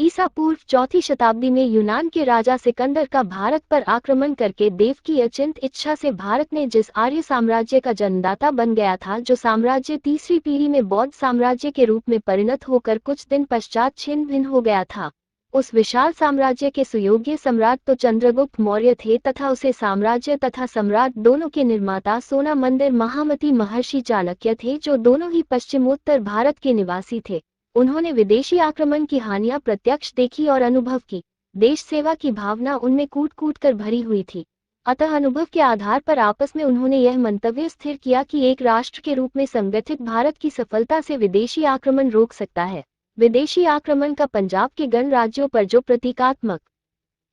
ईसा पूर्व चौथी शताब्दी में यूनान के राजा सिकंदर का भारत पर आक्रमण करके देव की अचिंत इच्छा से भारत ने जिस आर्य साम्राज्य का जन्मदाता बन गया था, जो साम्राज्य तीसरी पीढ़ी में बौद्ध साम्राज्य के रूप में परिणत होकर कुछ दिन पश्चात छिन्न भिन्न हो गया था, उस विशाल साम्राज्य के सुयोग्य सम्राट तो चंद्रगुप्त मौर्य थे तथा उसे साम्राज्य तथा सम्राट दोनों के निर्माता सोना मंदिर महामती महर्षि चाणक्य थे, जो दोनों ही पश्चिमोत्तर भारत के निवासी थे। उन्होंने विदेशी आक्रमण की हानियां प्रत्यक्ष देखी और अनुभव की। देश सेवा की भावना उनमें कूट कूट कर भरी हुई थी। अतः अनुभव के आधार पर आपस में उन्होंने यह मंतव्य स्थिर किया कि एक राष्ट्र के रूप में संगठित भारत की सफलता से विदेशी आक्रमण रोक सकता है। विदेशी आक्रमण का पंजाब के गण राज्यों पर जो प्रतीकात्मक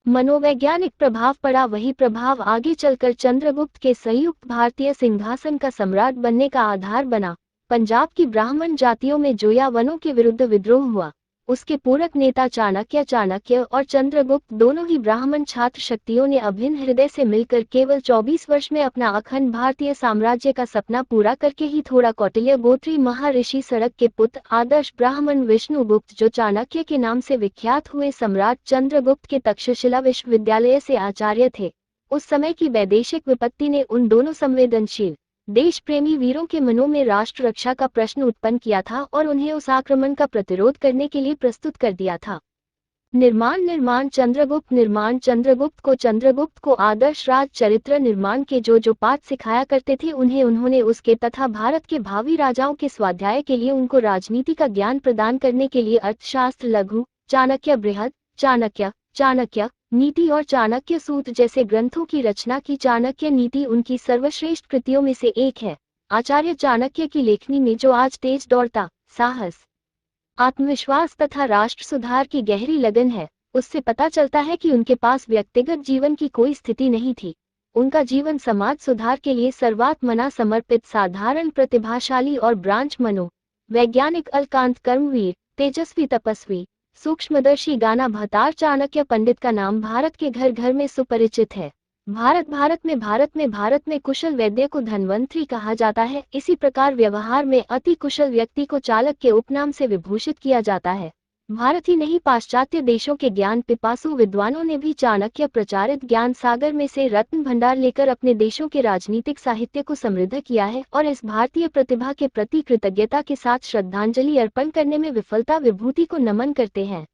मनोवैज्ञानिक प्रभाव पड़ा, वही प्रभाव आगे चलकर चंद्रगुप्त के संयुक्त भारतीय सिंहासन का सम्राट बनने का आधार बना। पंजाब की ब्राह्मण जातियों में जोयावनों के विरुद्ध विद्रोह हुआ। उसके पूरक नेता चाणक्य और चंद्रगुप्त दोनों ही ब्राह्मण छात्र शक्तियों ने अभिन्न हृदय से मिलकर केवल 24 वर्ष में अपना अखंड भारतीय साम्राज्य का सपना पूरा करके ही थोड़ा कौटिल्य गोत्री महर्षि सड़क के पुत्र आदर्श ब्राह्मण विष्णुगुप्त, जो चाणक्य के नाम से विख्यात हुए सम्राट चंद्रगुप्त के तक्षशिला विश्वविद्यालय से आचार्य थे। उस समय की वैदेशिक विपत्ति ने उन दोनों संवेदनशील देश प्रेमी वीरों के मनों में राष्ट्र रक्षा का प्रश्न उत्पन्न किया था और उन्हें उस आक्रमण का प्रतिरोध करने के लिए प्रस्तुत कर दिया था। निर्माण चंद्रगुप्त को आदर्श राज चरित्र निर्माण के जो पाठ सिखाया करते थे, उन्होंने उसके तथा भारत के भावी राजाओं के स्वाध्याय के लिए उनको राजनीति का ज्ञान प्रदान करने के लिए अर्थशास्त्र, लघु चाणक्य, बृहद चाणक्य नीति और चाणक्य सूत्र जैसे ग्रंथों की रचना की। चाणक्य नीति उनकी सर्वश्रेष्ठ कृतियों में से एक है। आचार्य चाणक्य की लेखनी में जो आज तेज दौड़ता, साहस, आत्मविश्वास तथा राष्ट्र सुधार की गहरी लगन है, उससे पता चलता है कि उनके पास व्यक्तिगत जीवन की कोई स्थिति नहीं थी। उनका जीवन समाज सुधार के लिए सर्वात्मना समर्पित, साधारण, प्रतिभाशाली और ब्रांच मनो वैज्ञानिक, अलकांत, कर्मवीर, तेजस्वी, तपस्वी, सूक्ष्मदर्शी, गाना भतार चाणक्य पंडित का नाम भारत के घर घर में सुपरिचित है। भारत में कुशल वैद्य को धन्वंतरी कहा जाता है। इसी प्रकार व्यवहार में अति कुशल व्यक्ति को चालक के उपनाम से विभूषित किया जाता है। भारत ही नहीं, पाश्चात्य देशों के ज्ञान पिपासु विद्वानों ने भी चाणक्य प्रचारित ज्ञान सागर में से रत्न भंडार लेकर अपने देशों के राजनीतिक साहित्य को समृद्ध किया है और इस भारतीय प्रतिभा के प्रति कृतज्ञता के साथ श्रद्धांजलि अर्पण करने में विफलता विभूति को नमन करते हैं।